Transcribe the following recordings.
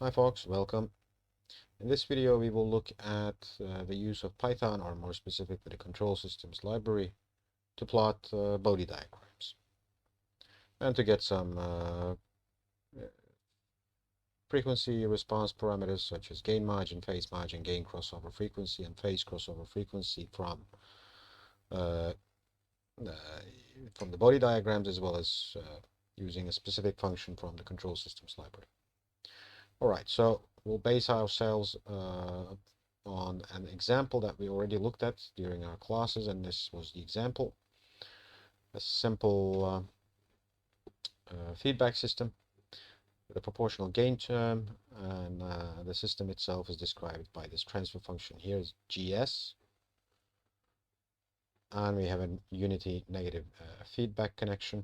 Hi folks, welcome. In this video we will look at the use of Python, or more specifically the control systems library, to plot Bode diagrams and to get some frequency response parameters such as gain margin, gain crossover frequency, and phase crossover frequency from uh, the Bode diagrams, as well as using a specific function from the control systems library. Alright, so we'll base ourselves on an example that we already looked at during our classes, and this was the example. A simple feedback system with a proportional gain term, and the system itself is described by this transfer function here is GS, and we have a unity negative feedback connection.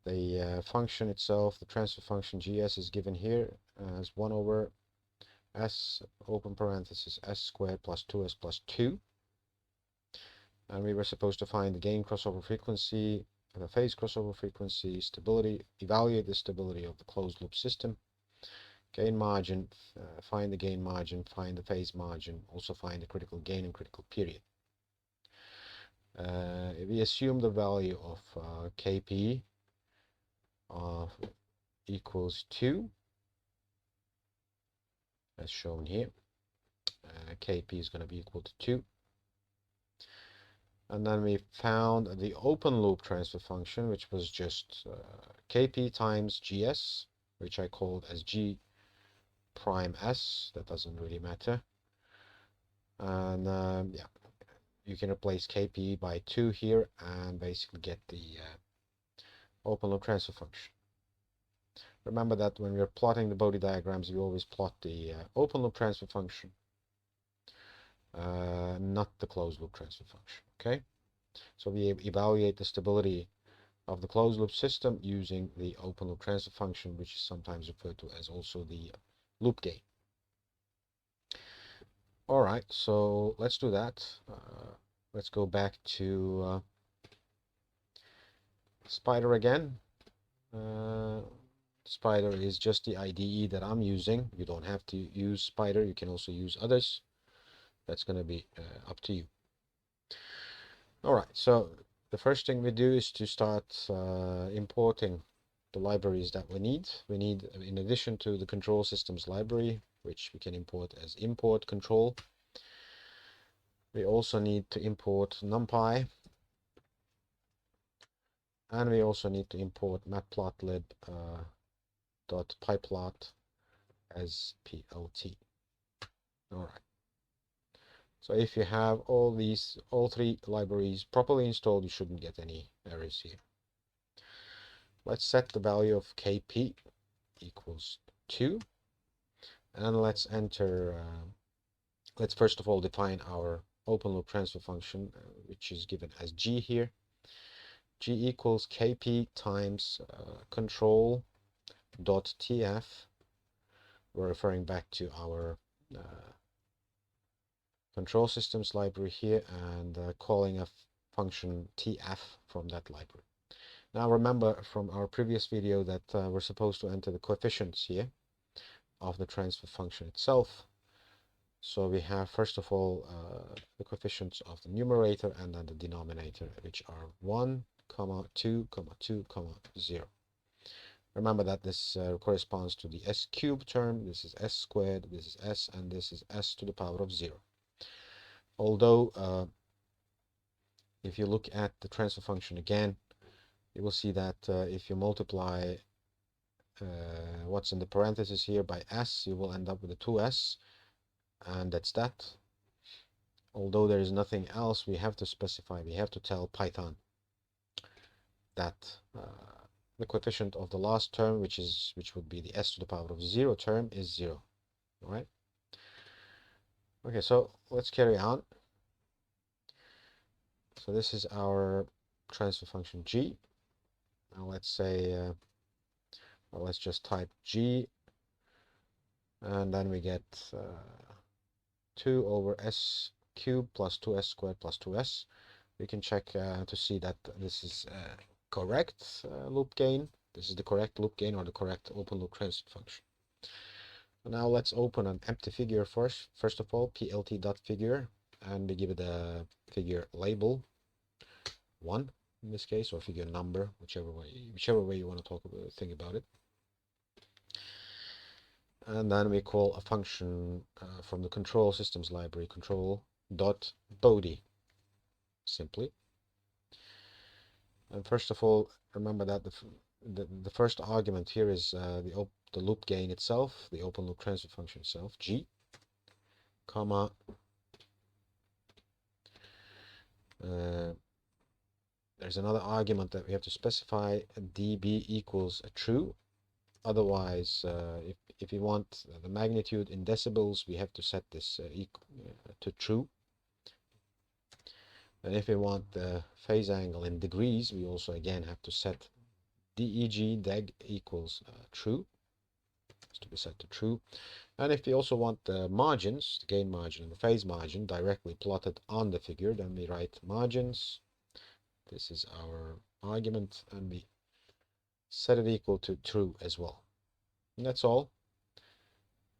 The function itself, the transfer function GS, is given here as 1 over s open parenthesis s squared plus 2s plus 2, and we were supposed to find the gain crossover frequency, the phase crossover frequency, stability, evaluate the stability of the closed loop system, gain margin, find the gain margin, find the phase margin, also find the critical gain and critical period. We assume the value of Kp equals 2, as shown here. Kp is going to be equal to 2. And then we found the open loop transfer function, which was just Kp times Gs, which I called as G prime S. That doesn't really matter. And yeah, you can replace Kp by 2 here and basically get the open loop transfer function. Remember that when we're plotting the Bode diagrams, we always plot the open loop transfer function, not the closed loop transfer function. Okay, so we evaluate the stability of the closed loop system using the open loop transfer function, which is sometimes referred to as also the loop gain. All right, so let's do that. Let's go back to Spider again. Spider is just the IDE that I'm using. You don't have to use Spider. You can also use others. That's going to be up to you. All right, so the first thing we do is to start importing the libraries that we need. We need, in addition to the control systems library, which we can import as import control, we also need to import NumPy, and we also need to import matplotlib .pyplot as PLT. All right. So if you have all 3 libraries properly installed, you shouldn't get any errors here. Let's set the value of Kp equals 2, and let's enter, let's first of all define our open loop transfer function, which is given as G here. G equals Kp times control dot tf. We're referring back to our control systems library here, and calling a function tf from that library. Now remember from our previous video that we're supposed to enter the coefficients here of the transfer function itself. So we have first of all the coefficients of the numerator and then the denominator, which are 1, 2, 2, 0. Remember that this corresponds to the s cubed term. This is s squared, this is s, and this is s to the power of 0. Although if you look at the transfer function again, you will see that if you multiply what's in the parentheses here by s, you will end up with a 2s, and that's that. Although there is nothing else we have to specify, we have to tell Python that the coefficient of the last term, which would be the s to the power of 0 term, is 0. All right. Okay, so let's carry on. So this is our transfer function G. Now let's say, well, let's just type G, and then we get 2 over s cubed plus 2s squared plus 2s. We can check to see that this is correct loop gain. This is the correct loop gain or the correct open loop transfer function. Now let's open an empty figure first. First of all, plt.figure, and we give it a figure label 1 in this case, or figure number, whichever way you want to think about it. And then we call a function from the control systems library, control.Bode, simply. And first of all, remember that the first argument here is the loop gain itself, the open loop transfer function itself, g, comma, there's another argument that we have to specify, db equals true. Otherwise, if you want the magnitude in decibels, we have to set this to true. And if we want the phase angle in degrees, we also again have to set deg equals true. It's to be set to true. And if we also want the margins, the gain margin and the phase margin directly plotted on the figure, then we write margins. This is our argument, and we set it equal to true as well. And that's all.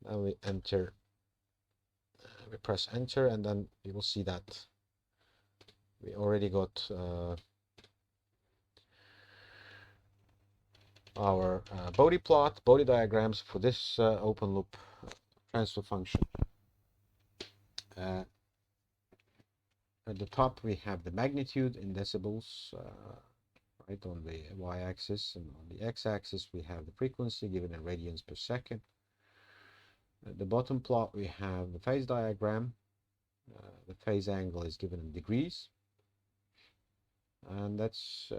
Now we enter, we press enter, and then we will see that we already got our Bode plot, Bode diagrams for this open loop transfer function. At the top we have the magnitude in decibels, right, on the y-axis, and on the x-axis we have the frequency given in radians per second. At the bottom plot we have the phase diagram. The phase angle is given in degrees, and that's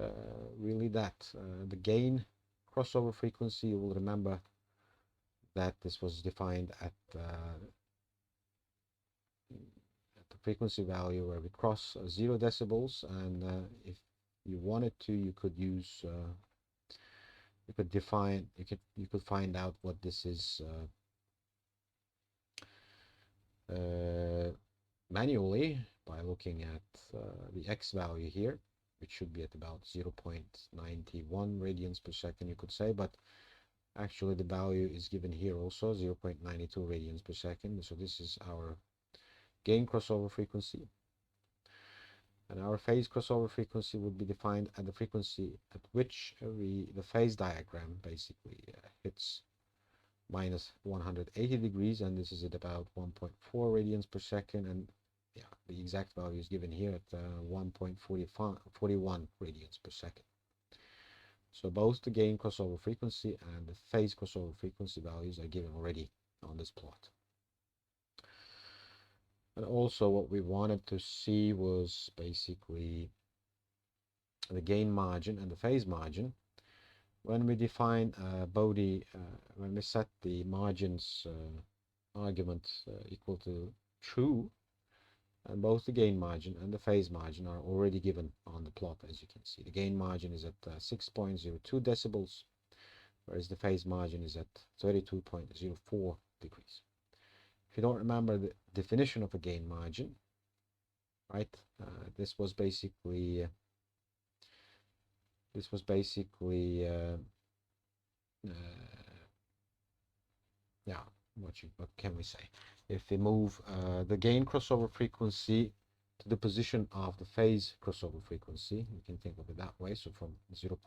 really that. The gain crossover frequency, you will remember that this was defined at the frequency value where we cross 0 decibels, and if you wanted to, you could use you could find out what this is manually by looking at the x value here, which should be at about 0.91 radians per second, you could say, but actually the value is given here also, 0.92 radians per second. So this is our gain crossover frequency, and our phase crossover frequency would be defined at the frequency at which the phase diagram basically hits minus 180 degrees, and this is at about 1.4 radians per second, and yeah, the exact value is given here at 1.41 radians per second. So both the gain crossover frequency and the phase crossover frequency values are given already on this plot. And also what we wanted to see was basically the gain margin and the phase margin. When we define Bode, when we set the margins argument equal to true, and both the gain margin and the phase margin are already given on the plot, as you can see. The gain margin is at 6.02 decibels, whereas the phase margin is at 32.04 degrees. If you don't remember the definition of a gain margin, right, this was basically yeah, what can we say? If we move the gain crossover frequency to the position of the phase crossover frequency, you can think of it that way. So from 0.92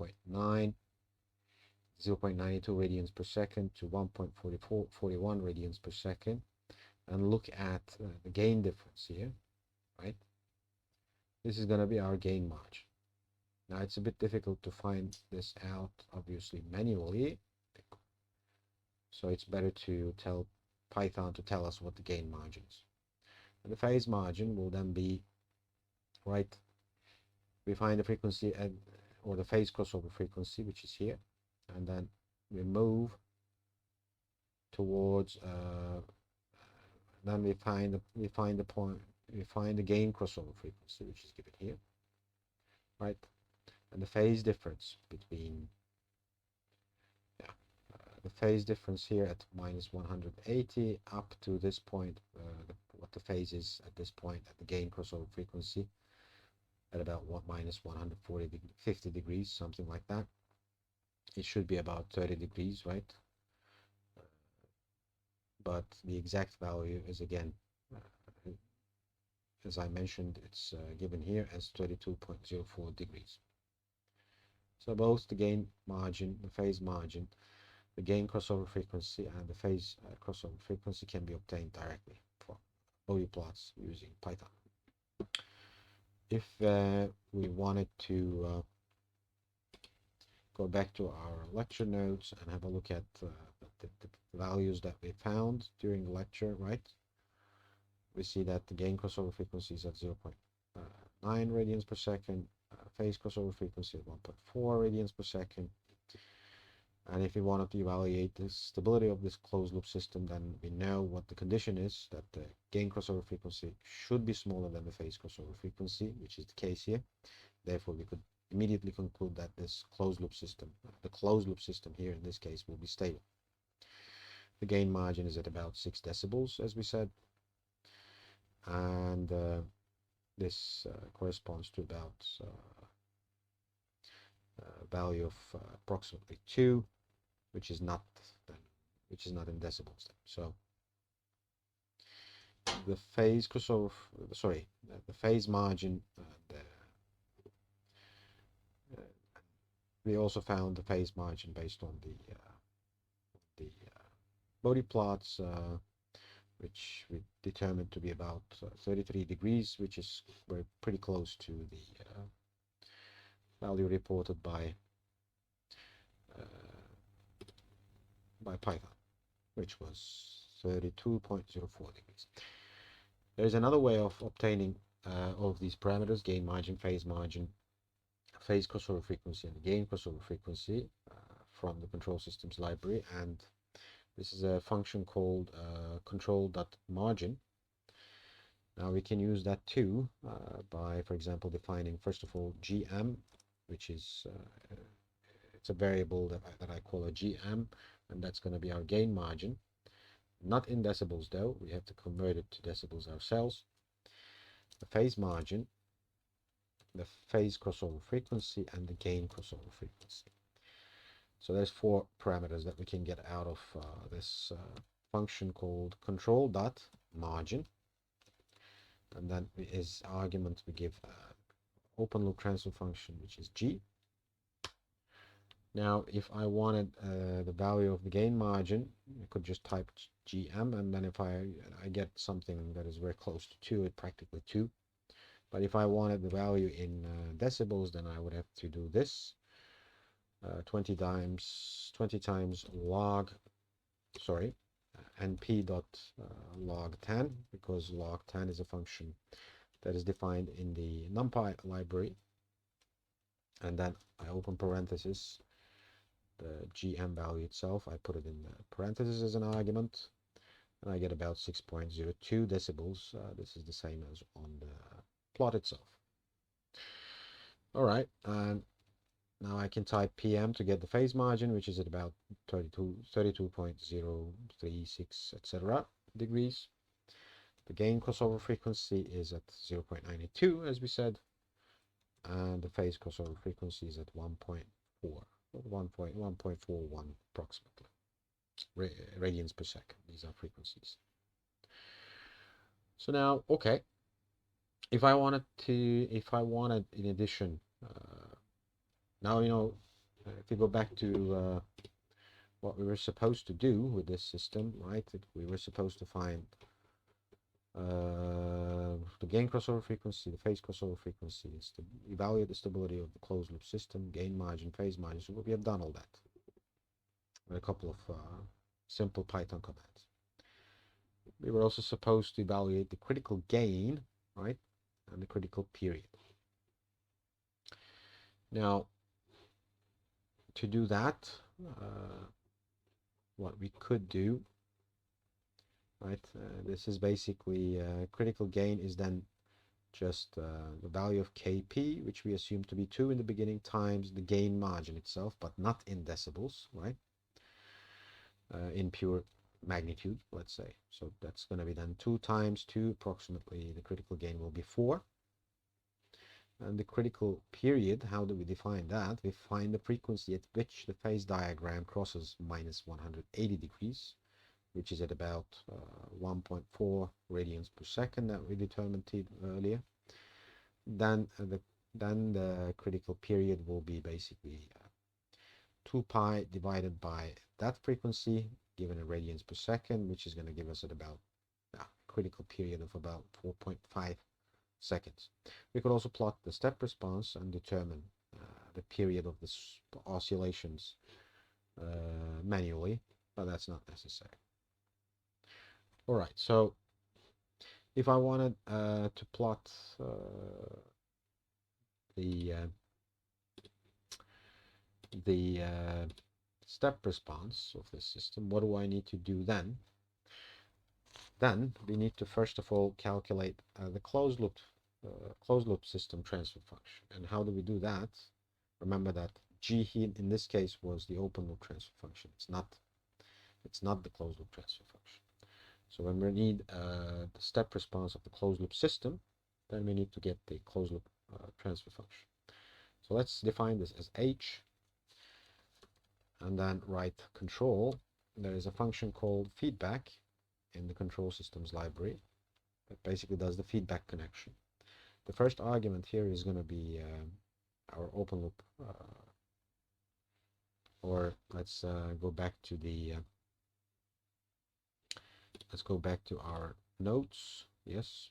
radians per second to 1.41 radians per second, and look at the gain difference here, right? This is going to be our gain margin. Now it's a bit difficult to find this out, obviously, manually. So it's better to tell Python to tell us what the gain margin is. And the phase margin will then be, right, we find the frequency or the phase crossover frequency, which is here, and then we move towards then we find the gain crossover frequency, which is given here, right, and the phase difference between the phase difference here at minus 180 up to this point, what the phase is at this point at the gain crossover frequency at about minus 150 degrees, something like that. it should be about 30 degrees, right? But the exact value is, again, as I mentioned, it's given here as 32.04 degrees. So both the gain margin, the phase margin, the gain crossover frequency, and the phase crossover frequency can be obtained directly from Bode plots using Python. If we wanted to go back to our lecture notes and have a look at the values that we found during the lecture, right? We see that the gain crossover frequency is at 0.9 radians per second, phase crossover frequency at 1.4 radians per second. And if we wanted to evaluate the stability of this closed loop system, then we know what the condition is, that the gain crossover frequency should be smaller than the phase crossover frequency, which is the case here. Therefore, we could immediately conclude that this closed loop system, the closed loop system here in this case, will be stable. The gain margin is at about 6 decibels, as we said, and this corresponds to about a value of approximately 2, which is not in decibels then. So the phase crossover, sorry, the phase margin, we also found the phase margin based on the Bode plots, which we determined to be about 33 degrees, which is pretty close to the value reported by Python, which was 32.04 degrees. There's another way of obtaining all of these parameters: gain margin, phase crossover frequency, and the gain crossover frequency from the control systems library. And this is a function called control.margin. Now we can use that too by, for example, defining first of all GM, which is it's a variable that I call a GM, and that's going to be our gain margin. Not in decibels though, we have to convert it to decibels ourselves. The phase margin, the phase crossover frequency, and the gain crossover frequency. So there's 4 parameters that we can get out of this function called control.margin. And then as argument we give open loop transfer function, which is G. Now if I wanted the value of the gain margin, I could just type GM, and then if I get something that is very close to 2, it practically 2. But if I wanted the value in decibels, then I would have to do this 20 times log, sorry, np dot log 10, because log 10 is a function that is defined in the NumPy library. And then I open parentheses, the GM value itself, I put it in the parentheses as an argument, and I get about 6.02 decibels. This is the same as on the plot itself. All right, and now I can type PM to get the phase margin, which is at about 32.036, etc. degrees. The gain crossover frequency is at 0.92, as we said, and the phase crossover frequency is at 1.41 approximately radians per second. These are frequencies. So now, okay, if I wanted in addition, now, you know, if you go back to what we were supposed to do with this system, right? We were supposed to find the gain crossover frequency, the phase crossover frequency, is to evaluate the stability of the closed loop system, gain margin, phase margin. So we have done all that with a couple of simple Python commands. We were also supposed to evaluate the critical gain, right, and the critical period. Now, to do that, what we could do, right, this is basically critical gain is then just the value of Kp, which we assume to be 2 in the beginning, times the gain margin itself, but not in decibels, right, in pure magnitude, let's say. So that's going to be then 2 times 2, approximately the critical gain will be 4. And the critical period, how do we define that? We find the frequency at which the phase diagram crosses minus 180 degrees, which is at about 1.4 radians per second that we determined earlier. Then the critical period will be basically 2 pi divided by that frequency given in radians per second, which is going to give us at about a critical period of about 4.5 seconds. We could also plot the step response and determine the period of the oscillations manually, but that's not necessary. All right, so if I wanted to plot the step response of this system, what do I need to do then? Then we need to first of all calculate the closed loop system transfer function. And how do we do that? Remember that G here in this case was the open loop transfer function. It's not the closed loop transfer function. So when we need the step response of the closed loop system, then we need to get the closed loop transfer function. So let's define this as H, and then write control. There is a function called feedback in the control systems library that basically does the feedback connection. The first argument here is going to be our open loop, or let's go back to our notes. Yes,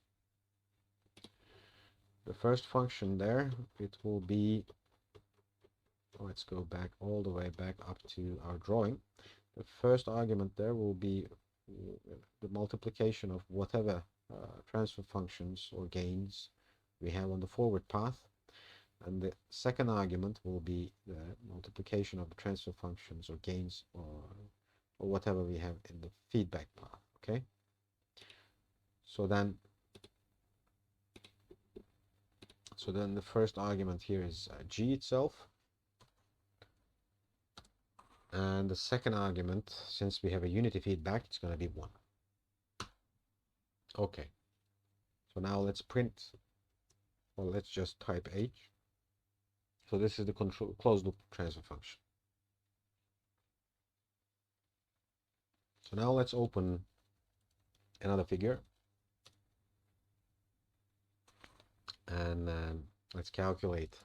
the first function there, it will be, let's go back all the way back up to our drawing. The first argument there will be the multiplication of whatever transfer functions or gains we have on the forward path, and the second argument will be the multiplication of the transfer functions or gains or whatever we have in the feedback path. Okay, so then the first argument here is G itself, and the second argument, since we have a unity feedback, it's going to be 1. Okay, so now let's print, well, let's just type H. So this is the closed loop transfer function. So now let's open another figure, and let's calculate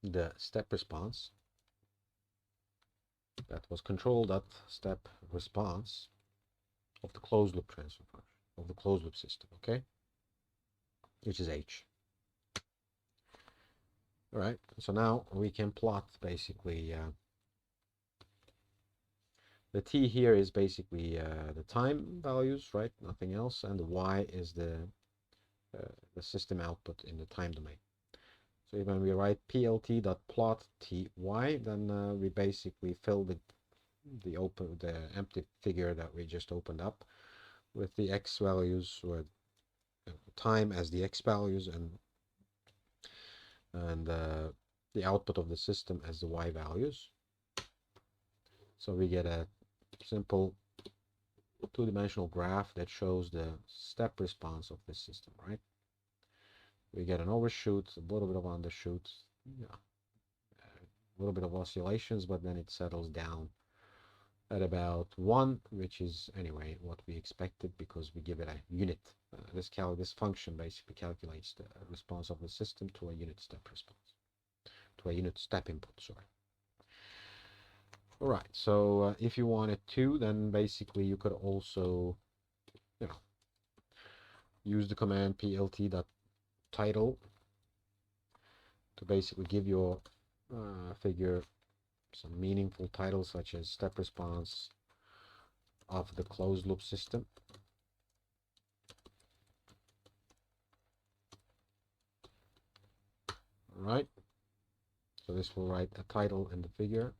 the step response. That was control.step response of the closed loop transfer function of the closed loop system, okay, which is H. All right, so now we can plot basically the T here is basically the time values, right? Nothing else, and the Y is the system output in the time domain. So when we write plt.plot ty, then we basically fill the empty figure that we just opened up with the x values, or time as the x values, and the output of the system as the y values. So we get a simple two-dimensional graph that shows the step response of this system, right? We get an overshoot, a little bit of undershoot, yeah, a little bit of oscillations, but then it settles down at about 1, which is anyway what we expected because we give it a unit. This function basically calculates the response of the system to a unit step response, to a unit step input, sorry. All right, so if you wanted to, then basically you could also, use the command plt.title to basically give your figure some meaningful titles, such as step response of the closed loop system. All right, so this will write a title in the figure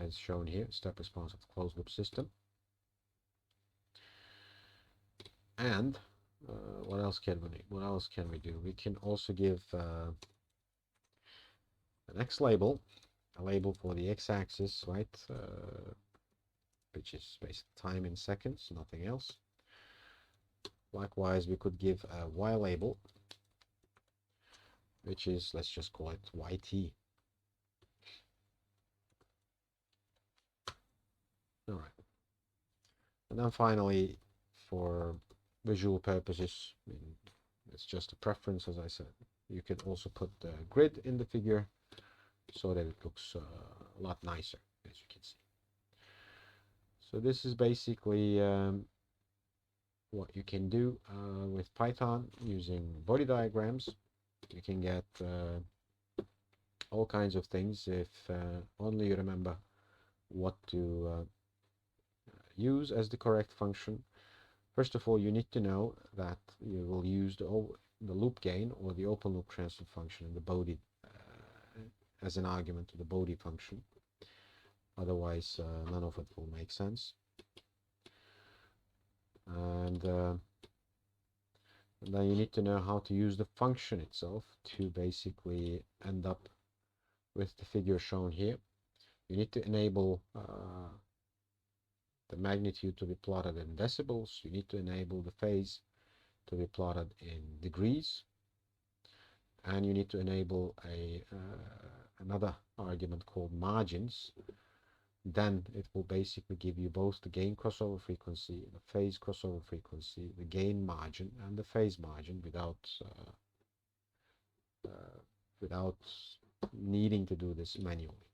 as shown here, step response of the closed loop system. And what else can we do? We can also give an x label, a label for the x-axis, right? Which is basically time in seconds, nothing else. Likewise, we could give a y label which is, let's just call it YT. All right. And then finally, for visual purposes, I mean, it's just a preference, as I said. You could also put the grid in the figure so that it looks a lot nicer, as you can see. So this is basically what you can do with Python using body diagrams. You can get all kinds of things if only you remember what to use as the correct function. First of all, you need to know that you will use the loop gain or the open loop transfer function in the Bode as an argument to the Bode function. Otherwise, none of it will make sense. And then you need to know how to use the function itself to basically end up with the figure shown here. You need to enable the magnitude to be plotted in decibels. You need to enable the phase to be plotted in degrees. And you need to enable another argument called margins. Then it will basically give you both the gain crossover frequency, the phase crossover frequency, the gain margin, and the phase margin without needing to do this manually.